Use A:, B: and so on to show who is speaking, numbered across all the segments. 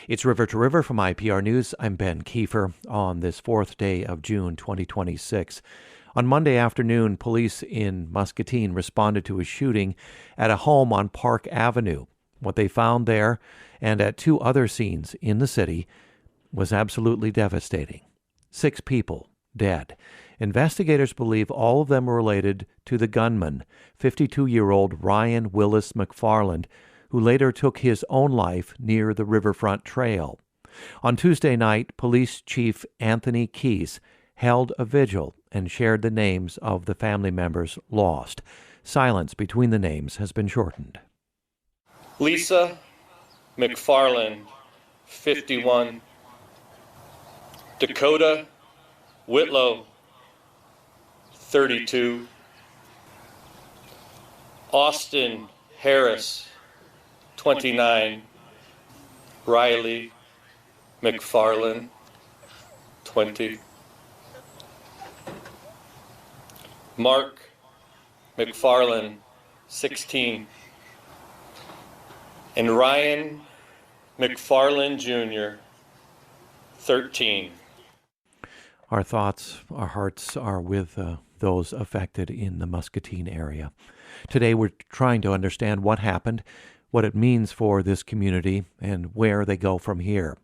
A: It's River to River from IPR News. I'm Ben Kiefer on this fourth day of June 2026. On Monday afternoon, police in Muscatine responded to a shooting at a home on Park Avenue. What they found there and at two other scenes in the city was absolutely devastating. 6 people dead. Investigators believe all of them were related to the gunman, 52-year-old Ryan Willis McFarland, who later took his own life near the Riverfront Trail. On Tuesday night, Police Chief Anthony Keys held a vigil and shared the names of the family members lost. Silence between the names has been shortened.
B: Lisa McFarland, 51. Dakota Whitlow, 32. Austin Harris, 29. Riley McFarland, 20. Mark McFarland, 16. And Ryan McFarland Jr., 13.
A: Our thoughts, our hearts are with those affected in the Muscatine area. Today we're trying to understand what happened, what it means for this community, and where they go from here.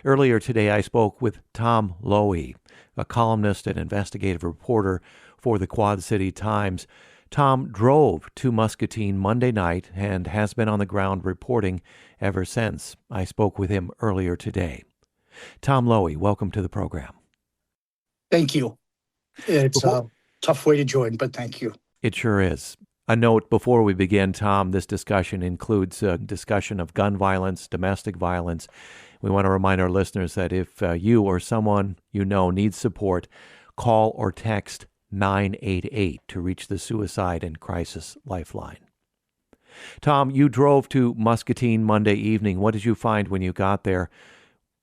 A: Earlier today I spoke with Tom Loewy, a columnist and investigative reporter for the Quad City Times. Tom drove to Muscatine Monday night and has been on the ground reporting ever since. I spoke with him earlier today. Tom Loewy, welcome to the program.
C: Thank you. It's a tough way to join, but thank you.
A: It sure is. A note before we begin, Tom, this discussion includes a discussion of gun violence, domestic violence. We want to remind our listeners that if you or someone you know needs support, call or text 988 to reach the Suicide and Crisis Lifeline. Tom, you drove to Muscatine Monday evening. What did you find when you got there?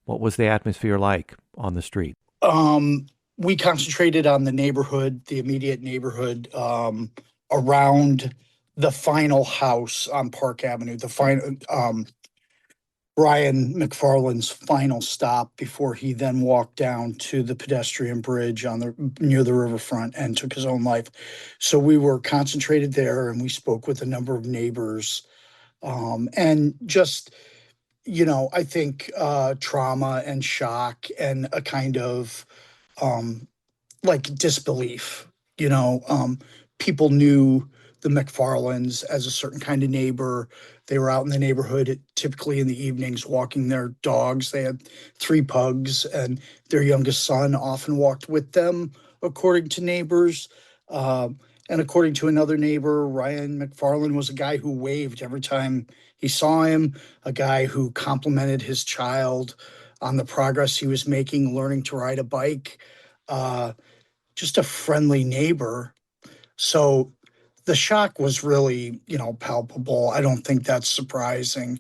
A: What was the atmosphere like on the street?
C: We concentrated on the neighborhood, the immediate neighborhood around the final house on Park Avenue, the final Ryan McFarland's final stop before he then walked down to the pedestrian bridge near the riverfront and took his own life. So we were concentrated there, and we spoke with a number of neighbors, and just, I think trauma and shock and a kind of disbelief. People knew the McFarlands as a certain kind of neighbor. They were out in the neighborhood, typically in the evenings, walking their dogs. They had 3 pugs, and their youngest son often walked with them, according to neighbors. And according to another neighbor, Ryan McFarland was a guy who waved every time he saw him, a guy who complimented his child on the progress he was making, learning to ride a bike, just a friendly neighbor. So the shock was really, palpable. I don't think that's surprising.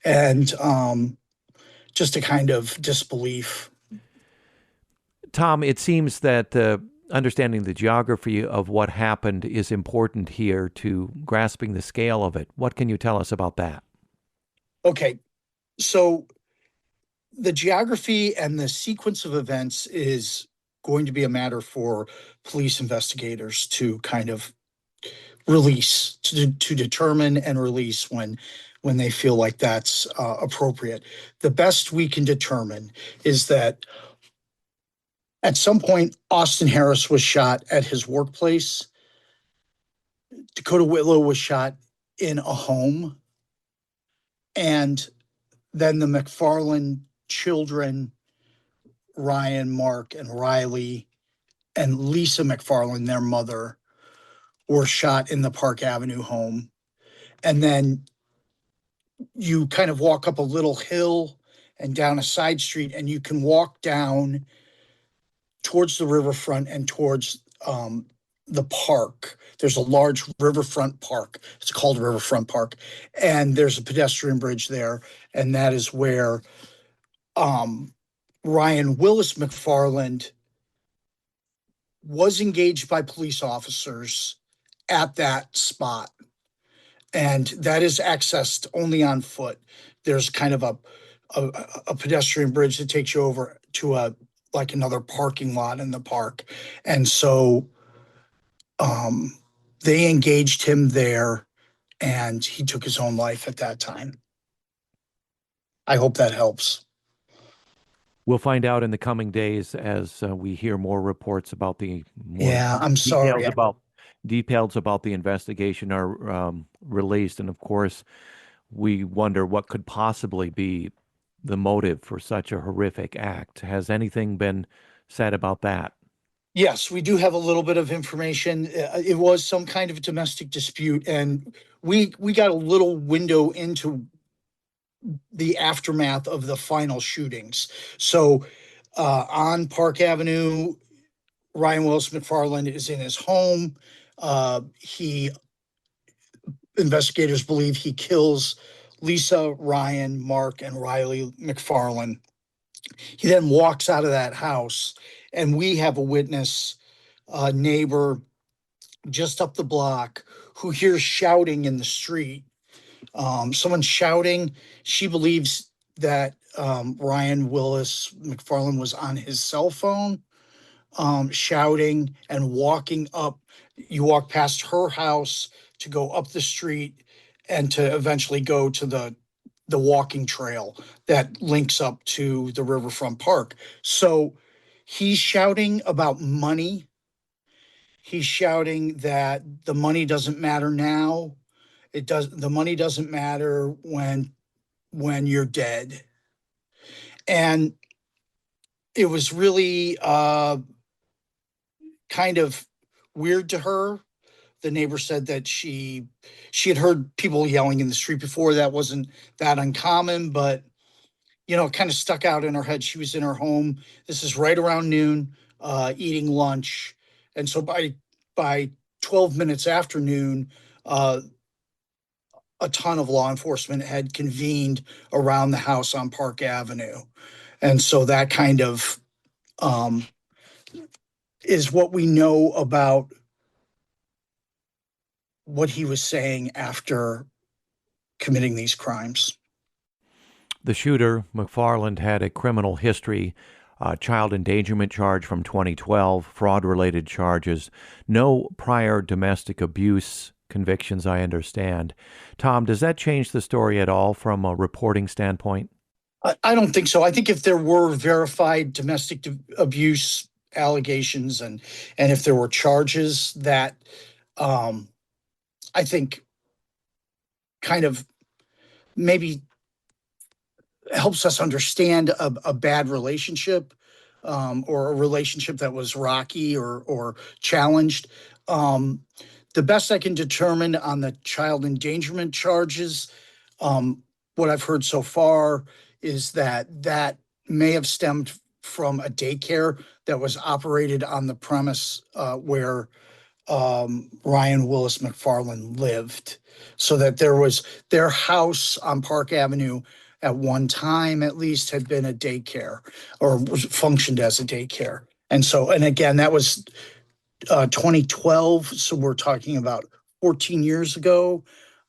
C: And just a kind of disbelief.
A: Tom, it seems that understanding the geography of what happened is important here to grasping the scale of it. What can you tell us about that?
C: Okay, so the geography and the sequence of events is going to be a matter for police investigators to kind of release, to determine and release when they feel like that's appropriate. The best we can determine is that at some point, Austin Harris was shot at his workplace. Dakota Whitlow was shot in a home. And then the McFarland children, Ryan, Mark, and Riley, and Lisa McFarland, their mother, were shot in the Park Avenue home. And then you kind of walk up a little hill and down a side street, and you can walk down towards the riverfront and towards the park. There's a large riverfront park. It's called Riverfront Park. And there's a pedestrian bridge there. And that is where Ryan Willis McFarland was engaged by police officers at that spot. And that is accessed only on foot. There's kind of a pedestrian bridge that takes you over to like another parking lot in the park. And so they engaged him there, and he took his own life at that time. I hope that helps.
A: We'll find out in the coming days as we hear more reports about the more
C: Yeah, I'm sorry.
A: details about the investigation are released, and of course, we wonder what could possibly be the motive for such a horrific act. Has anything been said about that?
C: Yes, we do have a little bit of information. It was some kind of domestic dispute, and we got a little window into the aftermath of the final shootings. So on Park Avenue, Ryan Willis McFarland is in his home. Investigators believe he kills Lisa, Ryan, Mark, and Riley McFarland. He then walks out of that house, and we have a witness, a neighbor just up the block, who hears shouting in the street. Someone shouting. She believes that Ryan Willis McFarland was on his cell phone, shouting and walking up. You walk past her house to go up the street and to eventually go to the walking trail that links up to the Riverfront Park. So he's shouting about money. He's shouting that the money doesn't matter now. The money doesn't matter when you're dead. And it was really kind of weird to her. The neighbor said that she had heard people yelling in the street before. That wasn't that uncommon, but it kind of stuck out in her head. She was in her home. This is right around noon, eating lunch. And so by 12 minutes after noon, a ton of law enforcement had convened around the house on Park Avenue. And so that kind of is what we know about what he was saying after committing these crimes.
A: The shooter, McFarland, had a criminal history, child endangerment charge from 2012, fraud-related charges, no prior domestic abuse convictions, I understand. Tom, does that change the story at all from a reporting standpoint?
C: I don't think so. I think if there were verified domestic abuse allegations and if there were charges that I think kind of maybe helps us understand a bad relationship or a relationship that was rocky or challenged. The best I can determine on the child endangerment charges, what I've heard so far is that may have stemmed from a daycare that was operated on the premise where Ryan Willis McFarland lived, so that there was their house on Park Avenue at one time at least had been a daycare or was functioned as a daycare. And again, that was 2012. So we're talking about 14 years ago.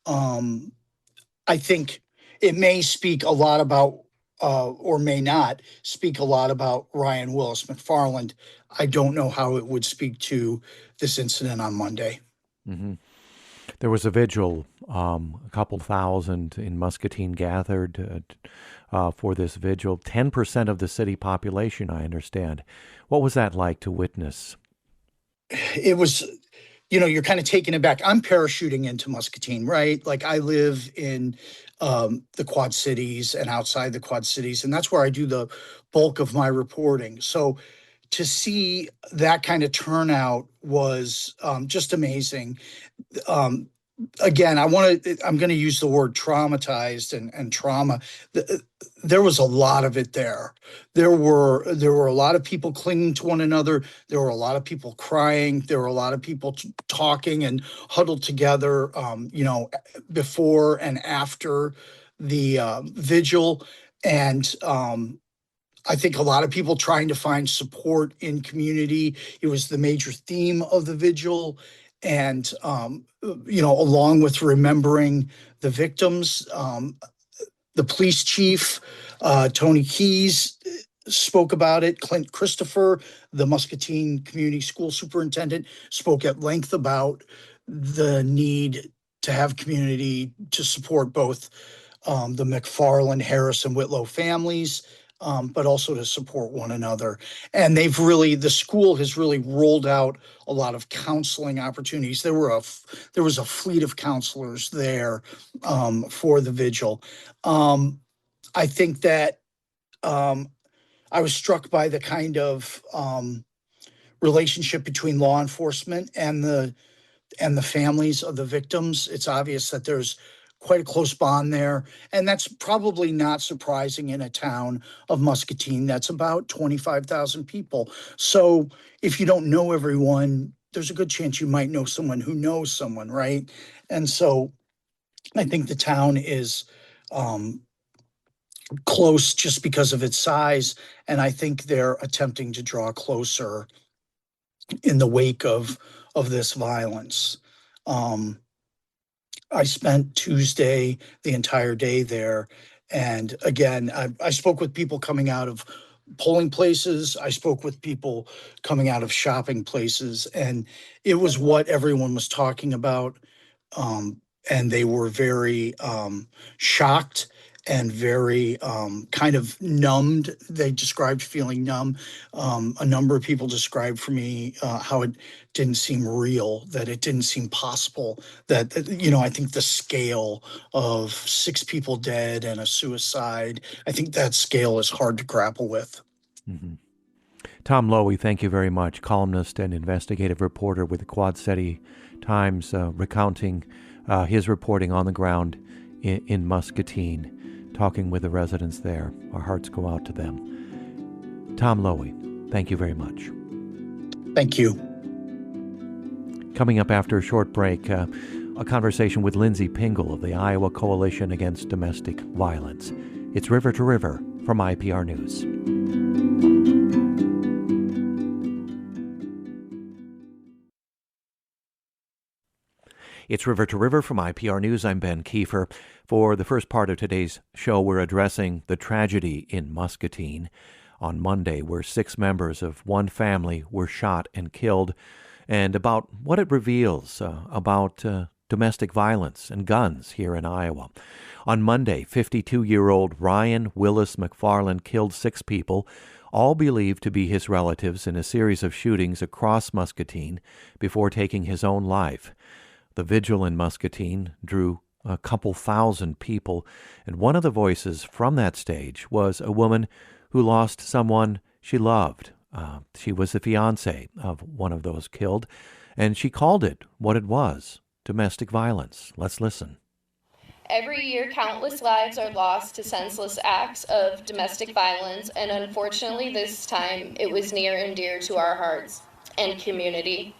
C: I think it may speak a lot about or may not speak a lot about Ryan Willis McFarland. I don't know how it would speak to this incident on Monday.
A: Mm-hmm. There was a vigil, a couple thousand in Muscatine gathered for this vigil. 10% of the city population, I understand. What was that like to witness?
C: It was, you're kind of taken aback. I'm parachuting into Muscatine, right? Like I live in the Quad Cities and outside the Quad Cities, and that's where I do the bulk of my reporting. So to see that kind of turnout was just amazing. Again, I'm going to use the word traumatized and trauma. There was a lot of it there. There were a lot of people clinging to one another. There were a lot of people crying. There were a lot of people talking and huddled together, before and after the vigil. And I think a lot of people trying to find support in community. It was the major theme of the vigil. And, along with remembering the victims, the police chief Tony Keys spoke about it. Clint Christopher, the Muscatine Community School Superintendent, spoke at length about the need to have community to support both the McFarland, Harris, and Whitlow families, but also to support one another. And the school has really rolled out a lot of counseling opportunities. There was a fleet of counselors there for the vigil. I think that I was struck by the kind of relationship between law enforcement and the families of the victims. It's obvious that there's quite a close bond there, and that's probably not surprising in a town of Muscatine that's about 25,000 people. So if you don't know everyone, there's a good chance you might know someone who knows someone, right? And so I think the town is close just because of its size, and I think they're attempting to draw closer in the wake of this violence. I spent Tuesday the entire day there, and again, I spoke with people coming out of polling places. I spoke with people coming out of shopping places, and it was what everyone was talking about. And they were very shocked and very kind of numbed. They described feeling numb. A number of people described for me how it didn't seem real, that it didn't seem possible, that, I think the scale of 6 people dead and a suicide, I think that scale is hard to grapple with.
A: Mm-hmm. Tom Loewy, thank you very much, columnist and investigative reporter with the Quad City Times, recounting his reporting on the ground in Muscatine, talking with the residents there. Our hearts go out to them. Tom Loewy, thank you very much.
C: Thank you.
A: Coming up after a short break, a conversation with Lindsay Pingel of the Iowa Coalition Against Domestic Violence. It's River to River from IPR News. It's River to River from IPR News. I'm Ben Kiefer. For the first part of today's show, we're addressing the tragedy in Muscatine on Monday, where 6 members of one family were shot and killed, and about what it reveals about domestic violence and guns here in Iowa. On Monday, 52-year-old Ryan Willis McFarland killed 6 people, all believed to be his relatives, in a series of shootings across Muscatine before taking his own life. The vigil in Muscatine drew a couple thousand people, and one of the voices from that stage was a woman who lost someone she loved. She was the fiancé of one of those killed, and she called it what it was, domestic violence. Let's listen.
D: Every year, countless lives are lost to senseless acts of domestic violence, and unfortunately this time it was near and dear to our hearts and community.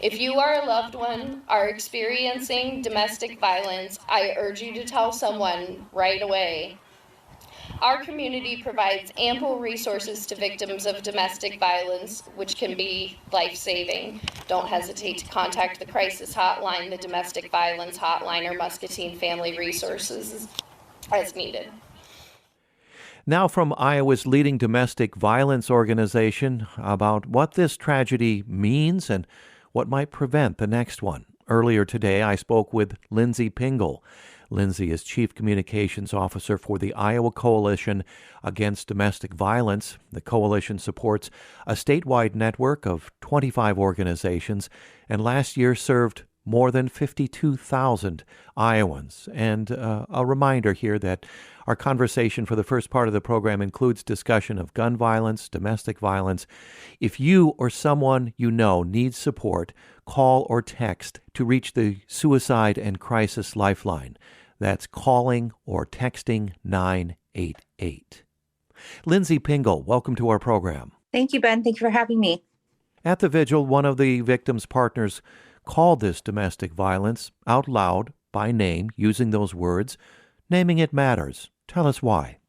D: If you are a loved one, are experiencing domestic violence, I urge you to tell someone right away. Our community provides ample resources to victims of domestic violence, which can be life-saving. Don't hesitate to contact the crisis hotline, the domestic violence hotline, or Muscatine Family Resources as needed.
A: Now from Iowa's leading domestic violence organization about what this tragedy means and what might prevent the next one. Earlier today, I spoke with Lindsay Pingel. Lindsay is Chief Communications Officer for the Iowa Coalition Against Domestic Violence. The coalition supports a statewide network of 25 organizations, and last year served more than 52,000 Iowans. And a reminder here that our conversation for the first part of the program includes discussion of gun violence, domestic violence. If you or someone you know needs support, call or text to reach the Suicide and Crisis Lifeline. That's calling or texting 988. Lindsay Pingel, welcome to our program.
E: Thank you, Ben. Thank you for having me.
A: At the vigil, one of the victim's partners called this domestic violence out loud by name, using those words. Naming it matters. Tell us why.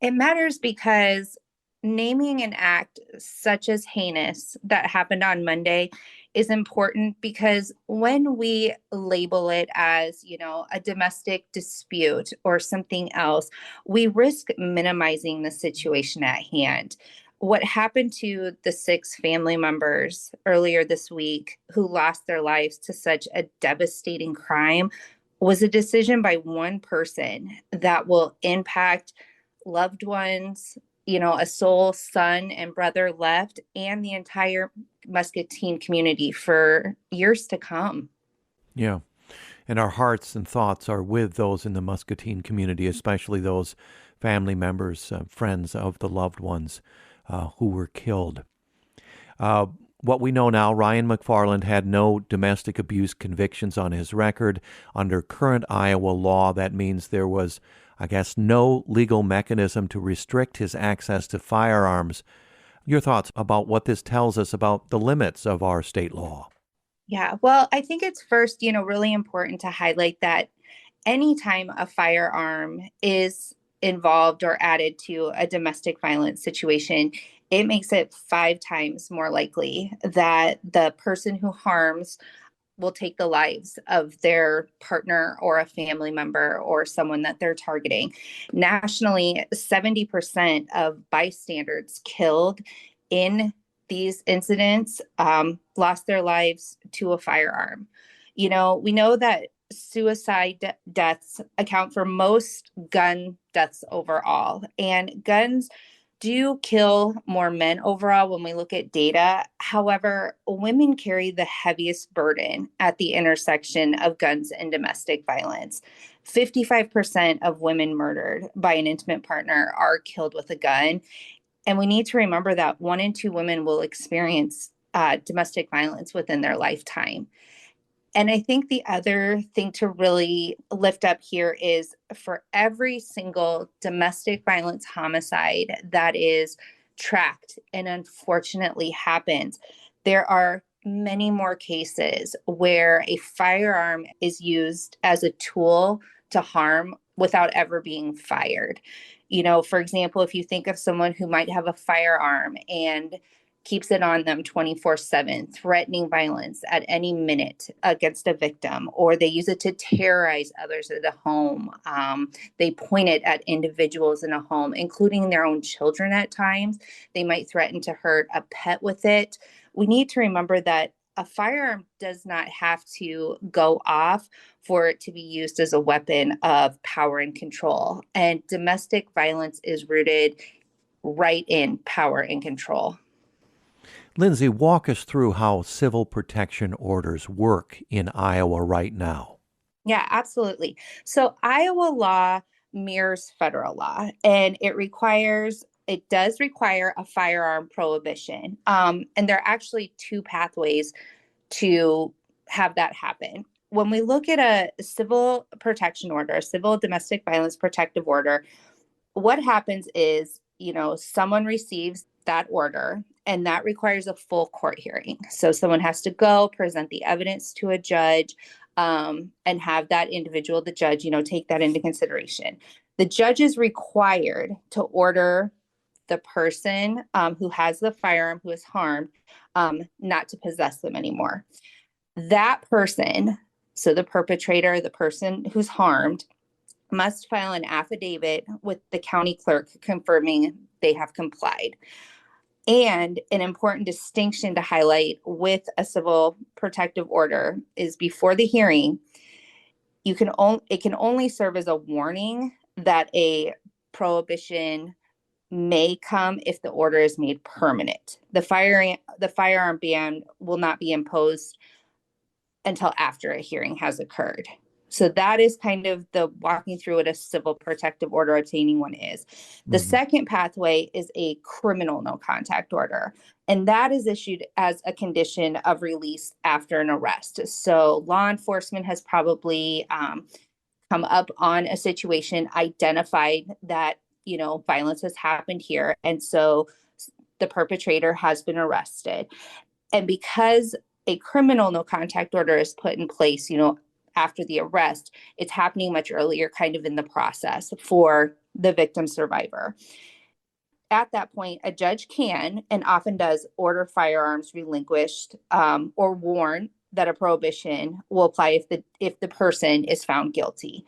E: It matters because naming an act such as heinous that happened on Monday is important because when we label it as, a domestic dispute or something else, we risk minimizing the situation at hand. What happened to the 6 family members earlier this week who lost their lives to such a devastating crime was a decision by one person that will impact loved ones, a sole son and brother left, and the entire Muscatine community for years to come.
A: Yeah. And our hearts and thoughts are with those in the Muscatine community, especially those family members, friends of the loved ones who were killed. What we know now, Ryan McFarland had no domestic abuse convictions on his record. Under current Iowa law, that means there was, I guess, no legal mechanism to restrict his access to firearms. Your thoughts about what this tells us about the limits of our state law?
E: Yeah, well, I think it's first, really important to highlight that anytime a firearm is involved or added to a domestic violence situation, it makes it 5 times more likely that the person who harms will take the lives of their partner or a family member or someone that they're targeting. Nationally, 70% of bystanders killed in these incidents lost their lives to a firearm. We know that suicide deaths account for most gun deaths overall, and guns do kill more men overall when we look at data. However, women carry the heaviest burden at the intersection of guns and domestic violence. 55% of women murdered by an intimate partner are killed with a gun. And we need to remember that 1 in 2 women will experience domestic violence within their lifetime. And I think the other thing to really lift up here is for every single domestic violence homicide that is tracked and unfortunately happens, there are many more cases where a firearm is used as a tool to harm without ever being fired. For example, if you think of someone who might have a firearm and keeps it on them 24/7, threatening violence at any minute against a victim, or they use it to terrorize others at a home. They point it at individuals in a home, including their own children at times. They might threaten to hurt a pet with it. We need to remember that a firearm does not have to go off for it to be used as a weapon of power and control. And domestic violence is rooted right in power and control.
A: Lindsay, walk us through how civil protection orders work in Iowa right now.
E: Yeah, absolutely. So Iowa law mirrors federal law, and it does require a firearm prohibition. And there are actually 2 pathways to have that happen. When we look at a civil protection order, a civil domestic violence protective order, what happens is, someone receives that order, and that requires a full court hearing. So someone has to go present the evidence to a judge and have that individual, the judge, take that into consideration. The judge is required to order the person who has the firearm, who is harmed, not to possess them anymore. That person, so the perpetrator, the person who's harmed, must file an affidavit with the county clerk confirming they have complied. And an important distinction to highlight with a civil protective order is before the hearing, it can only serve as a warning that a prohibition may come if the order is made permanent. The firearm ban will not be imposed until after a hearing has occurred. So that is kind of the walking through what a civil protective order obtaining one is. The second pathway is a criminal no contact order, and that is issued as a condition of release after an arrest. So law enforcement has probably come up on a situation, identified that, violence has happened here. And so the perpetrator has been arrested. And because a criminal no contact order is put in place, after the arrest, it's happening much earlier kind of in the process for the victim survivor. at that point, a judge can and often does order firearms relinquished or warn that a prohibition will apply if the person is found guilty.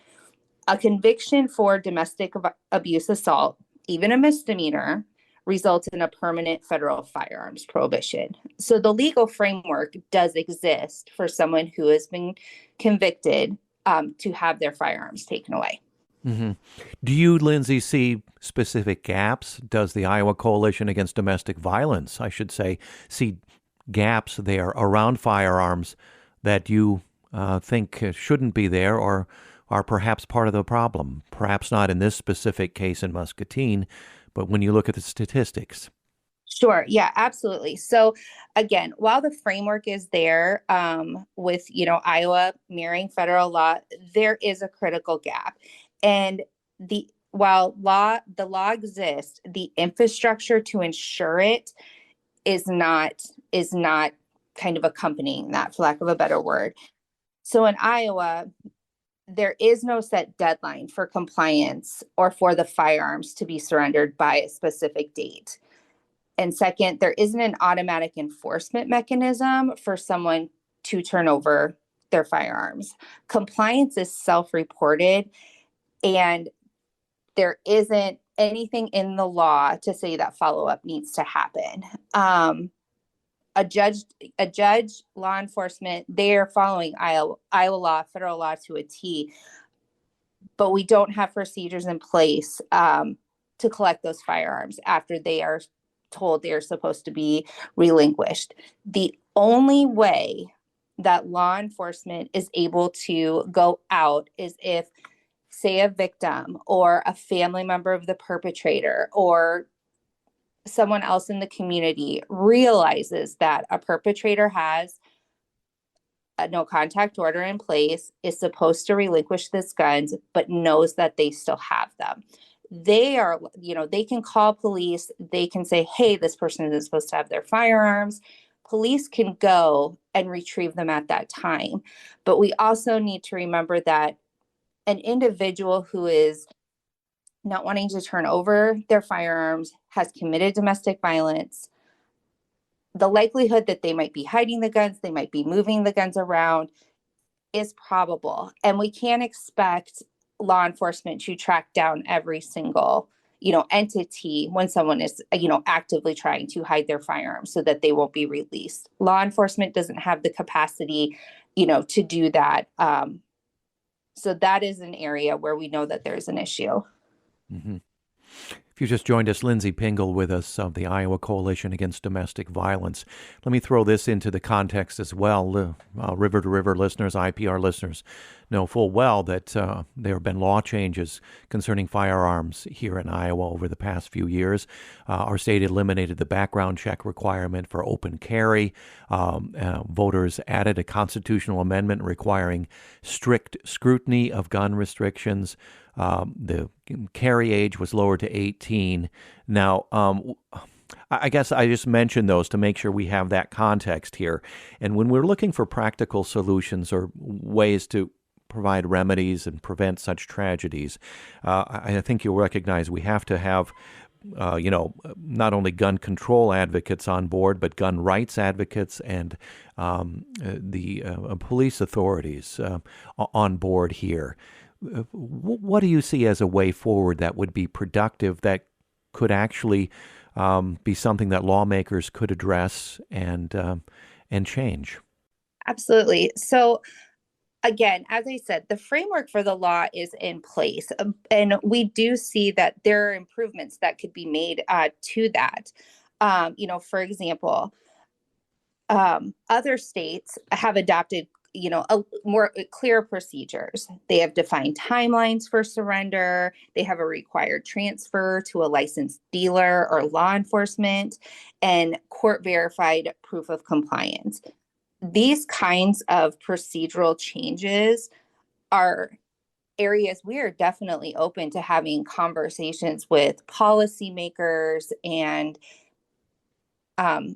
E: A conviction for domestic abuse assault, even a misdemeanor, results in a permanent federal firearms prohibition. So the legal framework does exist for someone who has been convicted to have their firearms taken away.
A: Mm-hmm. Do you, Lindsay, see specific gaps? Does the Iowa Coalition Against Domestic Violence, I should say, see gaps there around firearms that you think shouldn't be there or are perhaps part of the problem? Perhaps not in this specific case in Muscatine, but when you look at the statistics.
E: Sure. Yeah, absolutely. So again, while the framework is there with, Iowa mirroring federal law, there is a critical gap. And while the law exists, the infrastructure to ensure it is not kind of accompanying that, for lack of a better word. So in Iowa, there is no set deadline for compliance or for the firearms to be surrendered by a specific date. And second, there isn't an automatic enforcement mechanism for someone to turn over their firearms. Compliance is self-reported, and there isn't anything in the law to say that follow-up needs to happen. A judge, law enforcement, they're following Iowa law, federal law to a T, but we don't have procedures in place to collect those firearms after they are told they are supposed to be relinquished. The only way that law enforcement is able to go out is if, say, a victim or a family member of the perpetrator or someone else in the community realizes that a perpetrator has a no contact order in place, is supposed to relinquish these guns, but knows that they still have them. They are, they can call police. They can say, hey, this person isn't supposed to have their firearms. Police can go and retrieve them at that time. But we also need to remember that an individual who is not wanting to turn over their firearms has committed domestic violence. The likelihood that they might be hiding the guns, they might be moving the guns around, is probable. And we can't expect law enforcement to track down every single, entity when someone is, actively trying to hide their firearms so that they won't be released. Law enforcement doesn't have the capacity, to do that. So that is an area where we know that there's an issue.
A: Mm-hmm. If you just joined us, Lindsay Pingel with us of the Iowa Coalition Against Domestic Violence. Let me throw this into the context as well. River to River listeners, IPR listeners know full well that there have been law changes concerning firearms here in Iowa over the past few years. Our state eliminated the background check requirement for open carry. Voters added a constitutional amendment requiring strict scrutiny of gun restrictions. The carry age was lowered to 18. Now, I guess I just mentioned those to make sure we have that context here. And when we're looking for practical solutions or ways to provide remedies and prevent such tragedies, I think you'll recognize we have to have not only gun control advocates on board, but gun rights advocates and the police authorities on board here. What do you see as a way forward that would be productive, that could actually be something that lawmakers could address and change? Absolutely.
E: So again, as I said, the framework for the law is in place, and we do see that there are improvements that could be made to that. For example, other states have adopted more clear procedures. They have defined timelines for surrender. They have a required transfer to a licensed dealer or law enforcement, and court verified proof of compliance. These kinds of procedural changes are areas we are definitely open to having conversations with policymakers and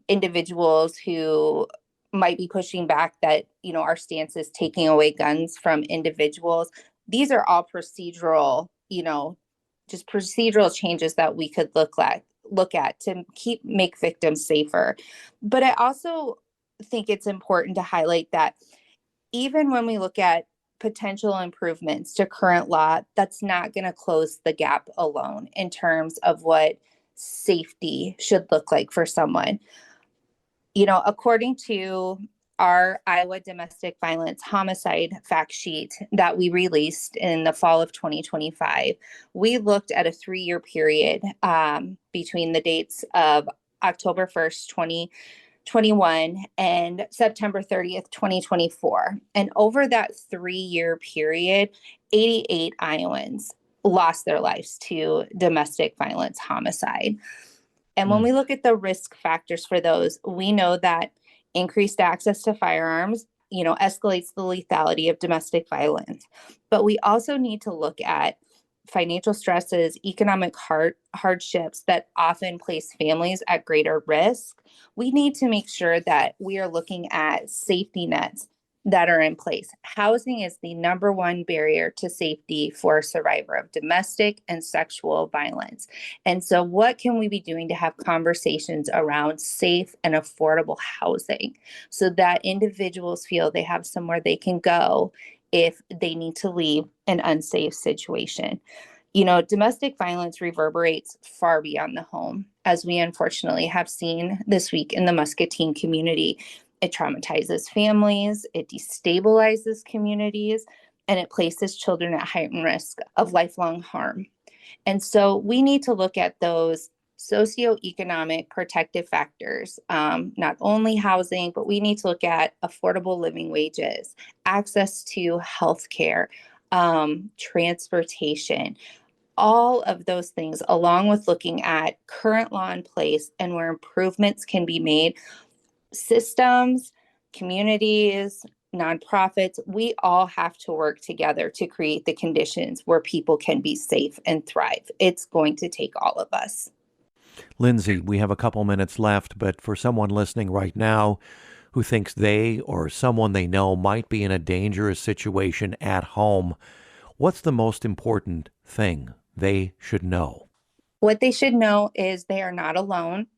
E: individuals who might be pushing back that, our stance is taking away guns from individuals. These are all procedural, just procedural changes that we could look look at to make victims safer. But I also think it's important to highlight that even when we look at potential improvements to current law, that's not going to close the gap alone in terms of what safety should look like for someone. According to our Iowa domestic violence homicide fact sheet that we released in the fall of 2025, we looked at a 3-year period between the dates of October 1st, 2021 and September 30th, 2024. And over that 3-year period, 88 Iowans lost their lives to domestic violence homicide. And when we look at the risk factors for those, we know that increased access to firearms, escalates the lethality of domestic violence. But we also need to look at financial stresses, economic hardships that often place families at greater risk. We need to make sure that we are looking at safety nets that are in place. Housing is the number one barrier to safety for a survivor of domestic and sexual violence. And so what can we be doing to have conversations around safe and affordable housing so that individuals feel they have somewhere they can go if they need to leave an unsafe situation? Domestic violence reverberates far beyond the home, as we unfortunately have seen this week in the Muscatine community. It traumatizes families, it destabilizes communities, and it places children at heightened risk of lifelong harm. And so we need to look at those socioeconomic protective factors, not only housing, but we need to look at affordable living wages, access to healthcare, transportation, all of those things, along with looking at current law in place and where improvements can be made. Systems, communities, nonprofits, we all have to work together to create the conditions where people can be safe and thrive. It's going to take all of us.
A: Lindsay, we have a couple minutes left, but for someone listening right now who thinks they or someone they know might be in a dangerous situation at home, what's the most important thing they should know?
E: What they should know is they are not alone.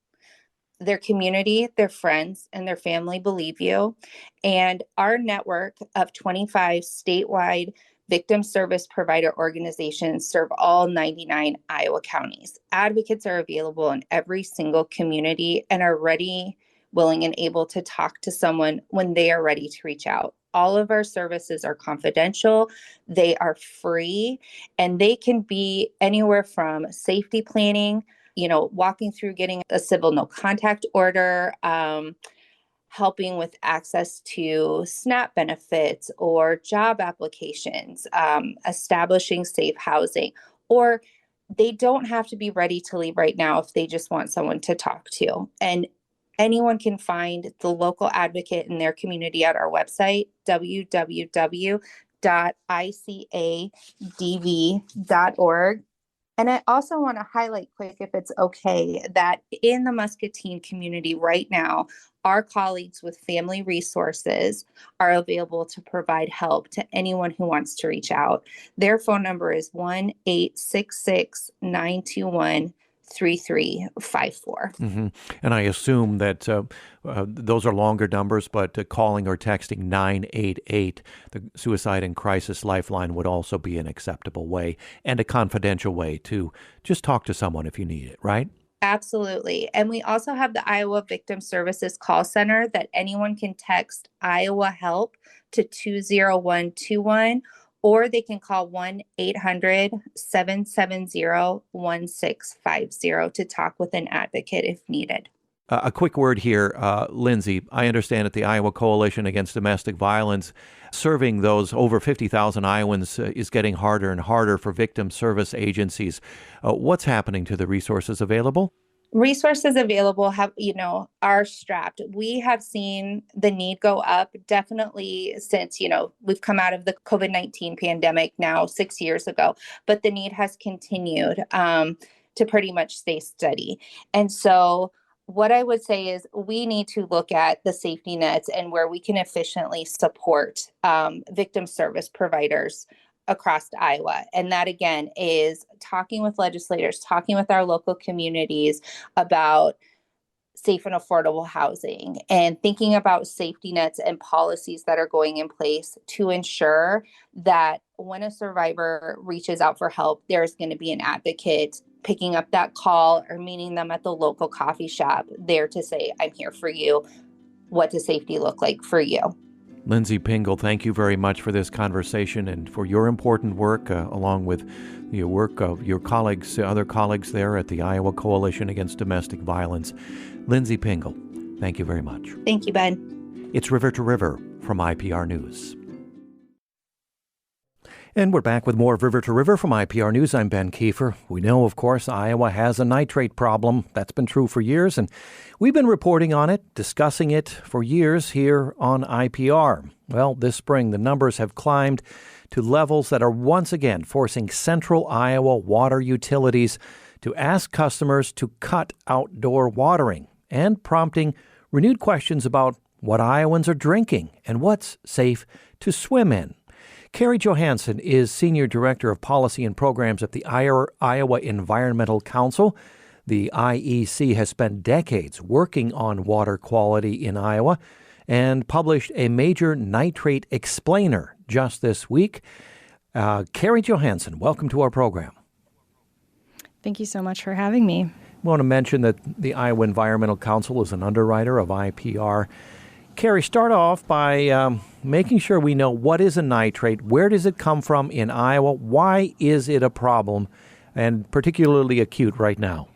E: Their community, their friends, and their family believe you. And our network of 25 statewide victim service provider organizations serve all 99 Iowa counties. Advocates are available in every single community and are ready, willing, and able to talk to someone when they are ready to reach out. All of our services are confidential, they are free, and they can be anywhere from safety planning, walking through getting a civil no contact order, helping with access to SNAP benefits or job applications, establishing safe housing, or they don't have to be ready to leave right now if they just want someone to talk to. And anyone can find the local advocate in their community at our website, www.icadv.org. And I also want to highlight quick, if it's okay, that in the Muscatine community right now, our colleagues with family resources are available to provide help to anyone who wants to reach out. Their phone number is 1-866-921-3354.
A: Mm-hmm. And I assume that those are longer numbers, but calling or texting 988, the Suicide and Crisis Lifeline, would also be an acceptable way and a confidential way to just talk to someone if you need it, right?
E: Absolutely. And we also have the Iowa Victim Services call center that anyone can text Iowa Help to 20121, or they can call 1-800-770-1650 to talk with an advocate if needed.
A: A quick word here, Lindsay. I understand that the Iowa Coalition Against Domestic Violence, serving those over 50,000 Iowans is getting harder and harder for victim service agencies. What's happening to the resources available?
E: Resources available are strapped. We have seen the need go up definitely since, we've come out of the COVID-19 pandemic now 6 years ago, but the need has continued to pretty much stay steady. And so what I would say is we need to look at the safety nets and where we can efficiently support victim service providers across Iowa. And that, again, is talking with legislators, talking with our local communities about safe and affordable housing and thinking about safety nets and policies that are going in place to ensure that when a survivor reaches out for help, there's going to be an advocate picking up that call or meeting them at the local coffee shop there to say, I'm here for you. What does safety look like for you?
A: Lindsay Pingel, thank you very much for this conversation and for your important work, along with the work of your colleagues, other colleagues there at the Iowa Coalition Against Domestic Violence. Lindsay Pingel, thank you very much.
E: Thank you, Ben.
A: It's River to River from IPR News. And we're back with more of River to River from IPR News. I'm Ben Kiefer. We know, of course, Iowa has a nitrate problem. That's been true for years, and we've been reporting on it, discussing it for years here on IPR. Well, this spring, the numbers have climbed to levels that are once again forcing central Iowa water utilities to ask customers to cut outdoor watering and prompting renewed questions about what Iowans are drinking and what's safe to swim in. Kerri Johannsen is Senior Director of Policy and Programs at the Iowa Environmental Council. The IEC has spent decades working on water quality in Iowa and published a major nitrate explainer just this week. Kerri Johannsen, welcome to our program.
F: Thank you so much for having me.
A: I want to mention that the Iowa Environmental Council is an underwriter of IPR. Kerri, start off by making sure we know what is a nitrate, where does it come from in Iowa, why is it a problem, and particularly acute right now?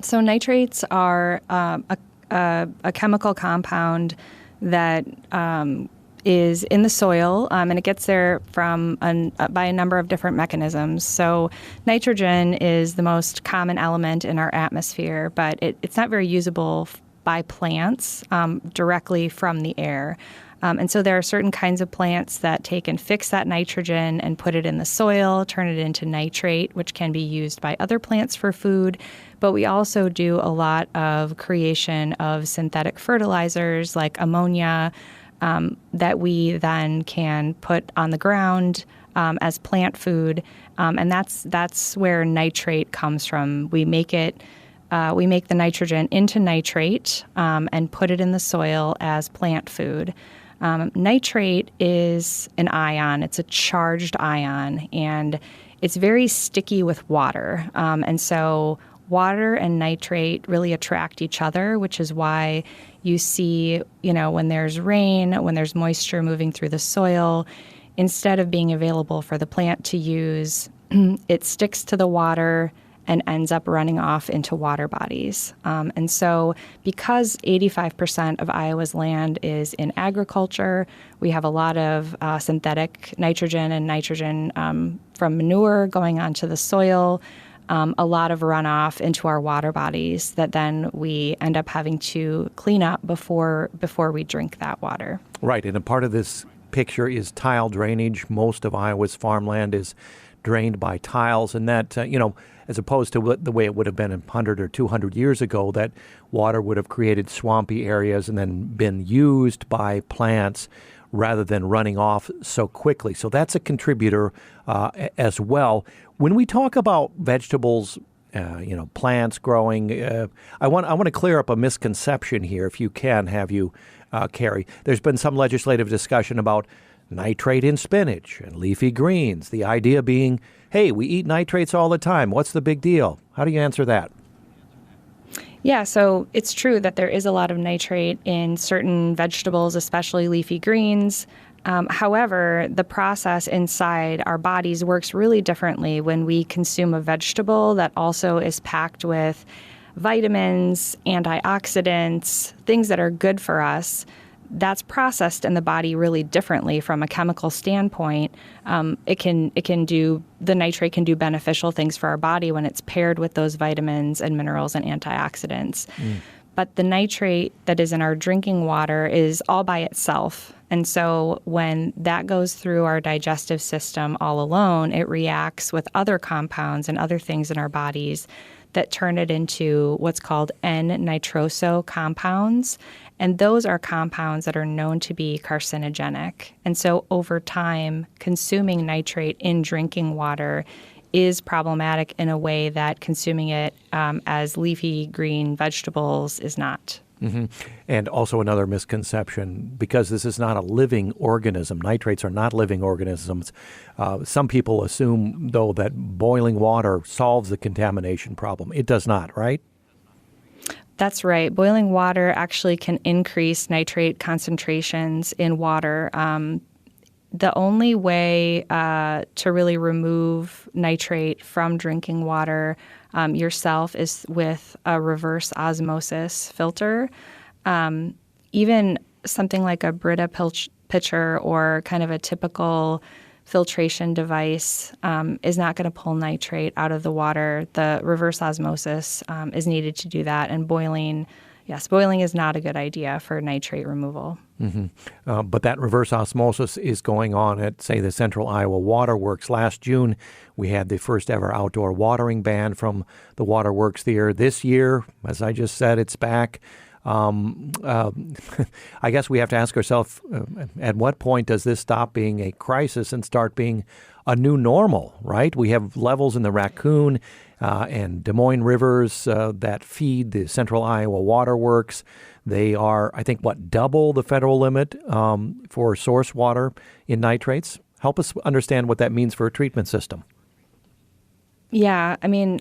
F: So nitrates are a chemical compound that is in the soil, and it gets there from by a number of different mechanisms. So nitrogen is the most common element in our atmosphere, but it's not very usable by plants directly from the air. And so there are certain kinds of plants that take and fix that nitrogen and put it in the soil, turn it into nitrate, which can be used by other plants for food. But we also do a lot of creation of synthetic fertilizers like ammonia that we then can put on the ground as plant food. And that's where nitrate comes from. We make the nitrogen into nitrate and put it in the soil as plant food. Nitrate is an ion. It's a charged ion, and it's very sticky with water. And so water and nitrate really attract each other, which is why you see, when there's rain, when there's moisture moving through the soil, instead of being available for the plant to use, it sticks to the water and ends up running off into water bodies. And so because 85% of Iowa's land is in agriculture, we have a lot of synthetic nitrogen and nitrogen from manure going onto the soil, a lot of runoff into our water bodies that then we end up having to clean up before we drink that water.
A: Right, and a part of this picture is tile drainage. Most of Iowa's farmland is drained by tiles, and that, as opposed to the way it would have been 100 or 200 years ago, that water would have created swampy areas and then been used by plants rather than running off so quickly. So that's a contributor as well. When we talk about vegetables, plants growing, I want to clear up a misconception here, if you can, have you, Kerri. There's been some legislative discussion about nitrate in spinach and leafy greens. The idea being, hey, we eat nitrates all the time. What's the big deal? How do you answer that?
F: Yeah, so it's true that there is a lot of nitrate in certain vegetables, especially leafy greens. However, the process inside our bodies works really differently when we consume a vegetable that also is packed with vitamins, antioxidants, things that are good for us. That's processed in the body really differently from a chemical standpoint. The nitrate can do beneficial things for our body when it's paired with those vitamins and minerals and antioxidants. But the nitrate that is in our drinking water is all by itself. And so when that goes through our digestive system all alone, it reacts with other compounds and other things in our bodies that turn it into what's called N-nitroso compounds. And those are compounds that are known to be carcinogenic. And so over time, consuming nitrate in drinking water is problematic in a way that consuming it as leafy green vegetables is not.
A: Mm-hmm. And also another misconception, because this is not a living organism, nitrates are not living organisms. Some people assume, though, that boiling water solves the contamination problem. It does not, right?
F: That's right. Boiling water actually can increase nitrate concentrations in water. The only way to really remove nitrate from drinking water yourself is with a reverse osmosis filter. Even something like a Brita pitcher or kind of a typical filtration device is not going to pull nitrate out of the water. The reverse osmosis is needed to do that. And boiling is not a good idea for nitrate removal.
A: Mm-hmm. But that reverse osmosis is going on at, say, the Central Iowa Waterworks. Last June, we had the first ever outdoor watering ban from the waterworks there. This year, as I just said, it's back. I guess we have to ask ourselves, at what point does this stop being a crisis and start being a new normal, right? We have levels in the Raccoon and Des Moines rivers that feed the Central Iowa Waterworks. They are, I think, double the federal limit for source water in nitrates. Help us understand what that means for a treatment system.
F: Yeah, I mean,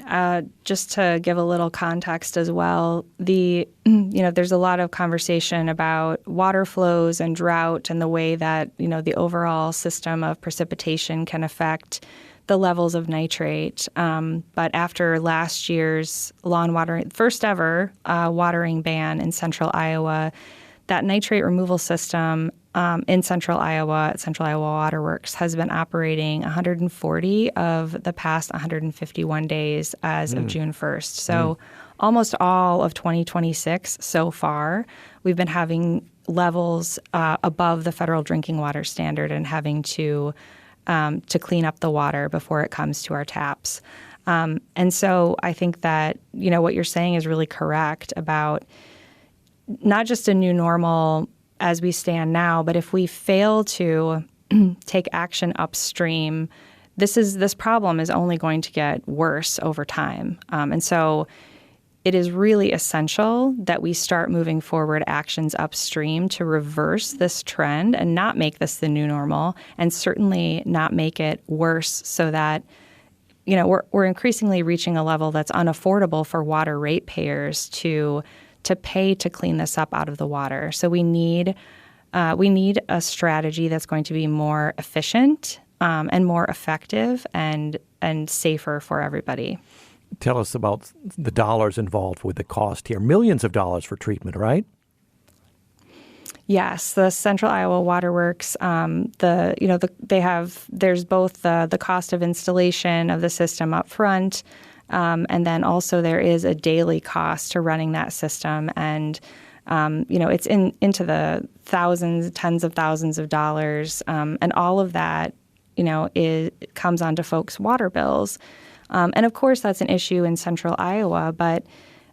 F: just to give a little context as well, there's a lot of conversation about water flows and drought and the way that, the overall system of precipitation can affect the levels of nitrate. But after last year's first ever watering ban in Central Iowa, that nitrate removal system in Central Iowa at Central Iowa Waterworks has been operating 140 of the past 151 days as of June 1st. So almost all of 2026 so far, we've been having levels above the federal drinking water standard and having to clean up the water before it comes to our taps. And so I think that, what you're saying is really correct about not just a new normal as we stand now, but if we fail to take action upstream, this problem is only going to get worse over time. And so it is really essential that we start moving forward actions upstream to reverse this trend and not make this the new normal, and certainly not make it worse so that we're increasingly reaching a level that's unaffordable for water ratepayers to pay to clean this up out of the water. So we need a strategy that's going to be more efficient and more effective and safer for everybody.
A: Tell us about the dollars involved with the cost here. Millions of dollars for treatment, right?
F: Yes, the Central Iowa Waterworks. There's both the cost of installation of the system up front. And then also there is a daily cost to running that system. And, it's into the tens of thousands of dollars. And all of that, it comes onto folks' water bills. And of course, that's an issue in Central Iowa. But,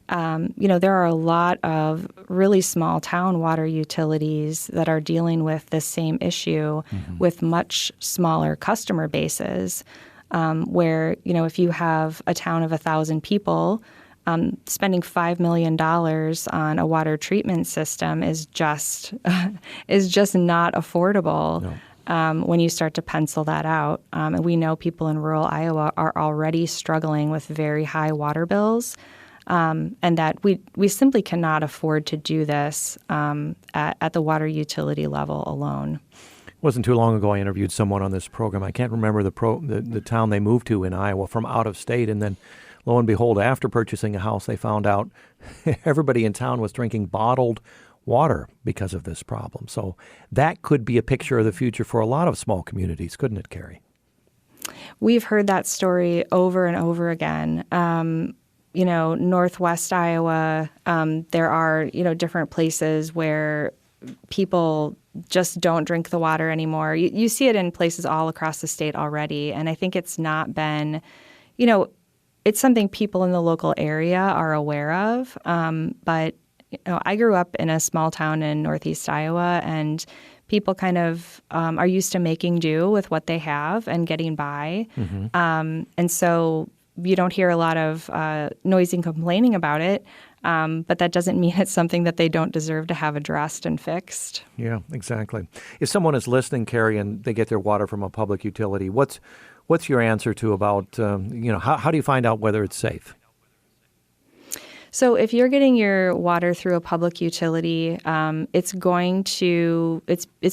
F: there are a lot of really small town water utilities that are dealing with this same issue with much smaller customer bases. Where, if you have a town of 1,000 people, spending $5 million on a water treatment system is just not affordable. No. When you start to pencil that out. And we know people in rural Iowa are already struggling with very high water bills, and that we simply cannot afford to do this at the water utility level alone.
A: It wasn't too long ago I interviewed someone on this program. I can't remember the town they moved to in Iowa from out of state, and then lo and behold, after purchasing a house, they found out everybody in town was drinking bottled water because of this problem. So that could be a picture of the future for a lot of small communities, couldn't it, Kerri?
F: We've heard that story over and over again. Northwest Iowa, there are, different places where people just don't drink the water anymore. You see it in places all across the state already. And I think it's not been, it's something people in the local area are aware of. But I grew up in a small town in Northeast Iowa, and people kind of are used to making do with what they have and getting by. Mm-hmm. And so you don't hear a lot of noise and complaining about it, but that doesn't mean it's something that they don't deserve to have addressed and fixed.
A: Yeah, exactly. If someone is listening, Kerri, and they get their water from a public utility, what's your answer to about, how do you find out whether it's safe?
F: So if you're getting your water through a public utility, it's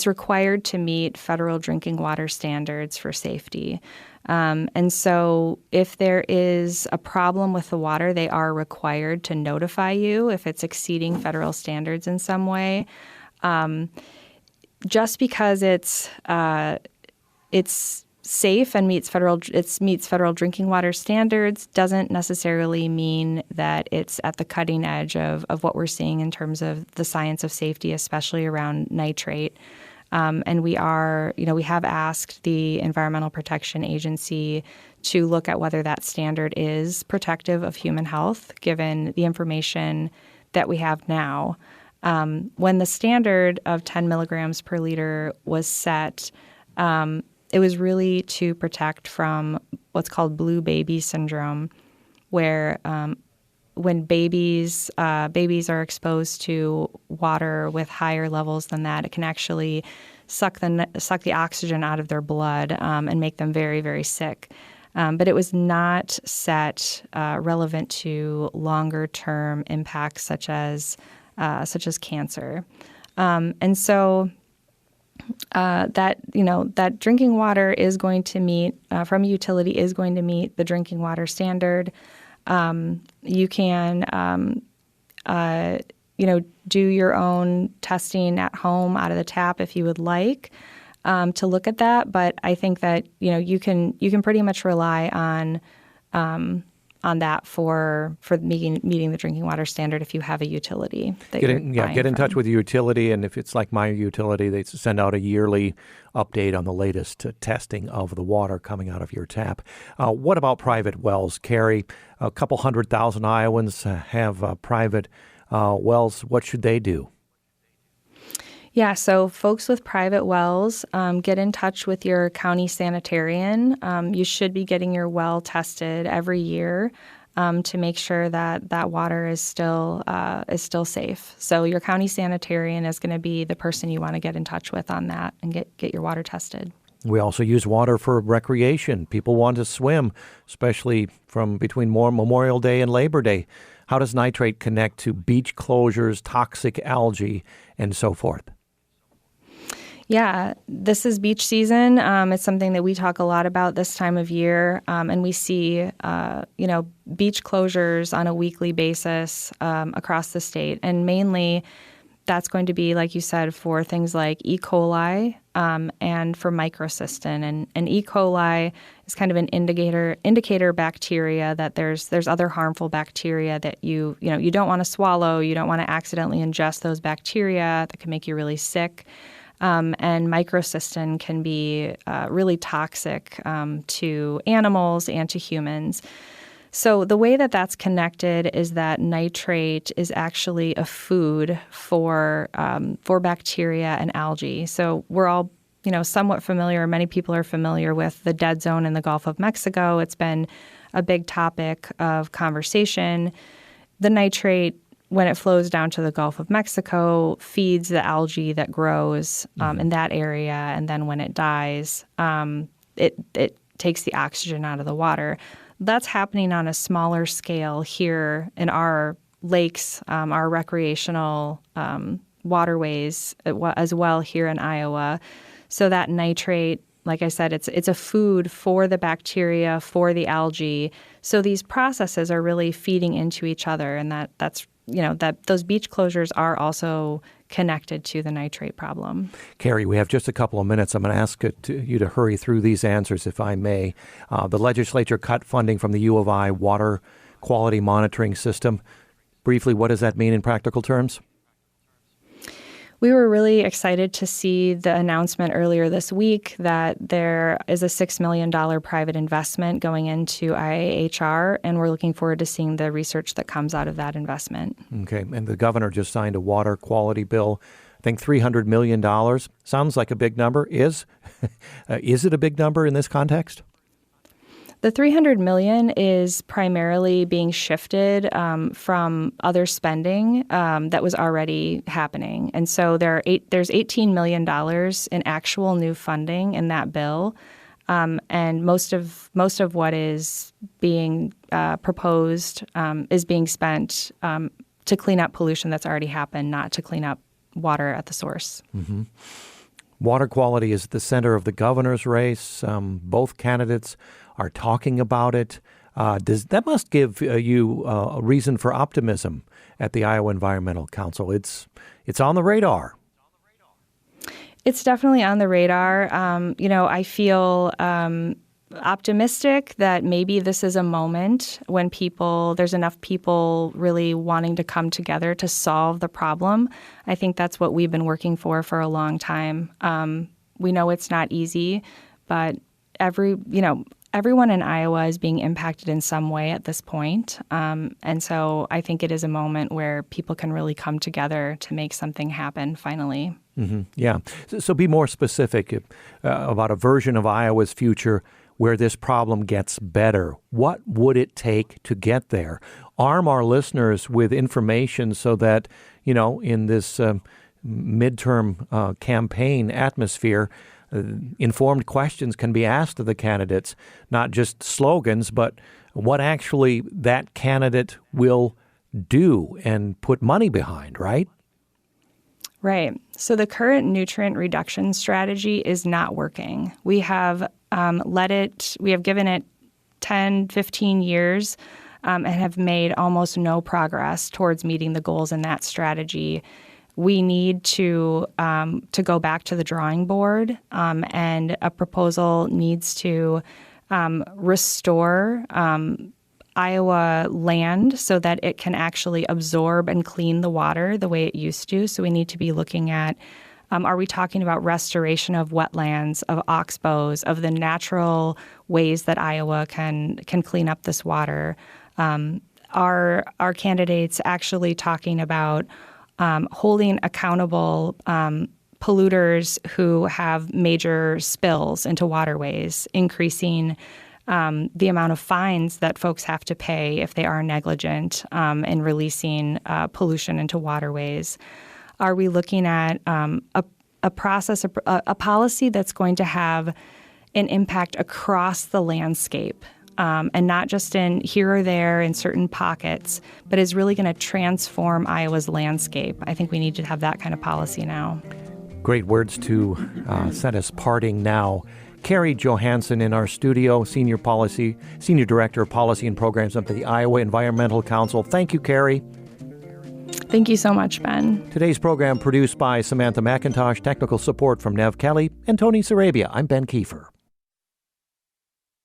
F: required to meet federal drinking water standards for safety. And so if there is a problem with the water, they are required to notify you if it's exceeding federal standards in some way. Just because it's safe and meets federal drinking water standards doesn't necessarily mean that it's at the cutting edge of what we're seeing in terms of the science of safety, especially around nitrate. And we have asked the Environmental Protection Agency to look at whether that standard is protective of human health, given the information that we have now. When the standard of 10 milligrams per liter was set, it was really to protect from what's called blue baby syndrome, where when babies are exposed to water with higher levels than that, it can actually suck the oxygen out of their blood and make them very, very sick. But it was not set relevant to longer term impacts such as cancer, and so. That drinking water is going to meet from a utility is going to meet the drinking water standard. You can, do your own testing at home out of the tap if you would like to look at that. But I think that you can pretty much rely on that for meeting the drinking water standard if you have a utility. Get
A: in touch with your utility, and if it's like my utility, they send out a yearly update on the latest testing of the water coming out of your tap. What about private wells, Kerri? A couple 100,000 Iowans have private wells. What should they do?
F: Yeah, so folks with private wells, get in touch with your county sanitarian. You should be getting your well tested every year to make sure that water is still safe. So your county sanitarian is going to be the person you want to get in touch with on that and get your water tested.
A: We also use water for recreation. People want to swim, especially from between Memorial Day and Labor Day. How does nitrate connect to beach closures, toxic algae, and so forth?
F: Yeah, this is beach season. It's something that we talk a lot about this time of year, and we see, beach closures on a weekly basis across the state. And mainly that's going to be, like you said, for things like E. coli and for microcystin. And E. coli is kind of an indicator bacteria that there's other harmful bacteria that you don't want to swallow. You don't want to accidentally ingest those bacteria that can make you really sick. And microcystin can be really toxic to animals and to humans. So the way that that's connected is that nitrate is actually a food for bacteria and algae. So we're all, somewhat familiar, many people are familiar with the dead zone in the Gulf of Mexico. It's been a big topic of conversation. The nitrate, when it flows down to the Gulf of Mexico, feeds the algae that grows in that area. And then when it dies, it takes the oxygen out of the water. That's happening on a smaller scale here in our lakes, our recreational waterways as well here in Iowa. So that nitrate, like I said, it's a food for the bacteria, for the algae. So these processes are really feeding into each other, and that's those beach closures are also connected to the nitrate problem.
A: Kerri, we have just a couple of minutes. I'm going to ask you to hurry through these answers, if I may. The legislature cut funding from the U of I water quality monitoring system. Briefly, what does that mean in practical terms?
F: We were really excited to see the announcement earlier this week that there is a $6 million private investment going into IAHR, and we're looking forward to seeing the research that comes out of that investment. Okay,
A: and the governor just signed a water quality bill. I think $300 million. Sounds like a big number. Is it a big number in this context?
F: The $300 million is primarily being shifted from other spending that was already happening. And so there's $18 million in actual new funding in that bill. And most of what is being proposed is being spent to clean up pollution that's already happened, not to clean up water at the source.
A: Mm-hmm. Water quality is at the center of the governor's race. Both candidates are talking about it. That must give you a reason for optimism at the Iowa Environmental Council. It's on the radar.
F: It's definitely on the radar. I feel optimistic that maybe this is a moment when there's enough people really wanting to come together to solve the problem. I think that's what we've been working for a long time. We know it's not easy, but everyone in Iowa is being impacted in some way at this point. And so I think it is a moment where people can really come together to make something happen finally.
A: Mm-hmm. Yeah. So be more specific about a version of Iowa's future where this problem gets better. What would it take to get there? Arm our listeners with information so that, in this midterm campaign atmosphere, informed questions can be asked of the candidates, not just slogans, but what actually that candidate will do and put money behind, right?
F: Right. So the current nutrient reduction strategy is not working. We have given it 10, 15 years and have made almost no progress towards meeting the goals in that strategy. We need to go back to the drawing board, and a proposal needs to restore Iowa land so that it can actually absorb and clean the water the way it used to. So we need to be looking at, are we talking about restoration of wetlands, of oxbows, of the natural ways that Iowa can clean up this water? Are our candidates actually talking about holding accountable polluters who have major spills into waterways, increasing the amount of fines that folks have to pay if they are negligent in releasing pollution into waterways? Are we looking at a process, a policy that's going to have an impact across the landscape? And not just in here or there in certain pockets, but is really going to transform Iowa's landscape. I think we need to have that kind of policy now.
A: Great words to set us parting now. Kerri Johannsen in our studio, Senior Director of Policy and Programs at the Iowa Environmental Council. Thank you, Kerri.
F: Thank you so much, Ben.
A: Today's program produced by Samantha McIntosh, technical support from Nev Kelly and Tony Sarabia. I'm Ben Kiefer.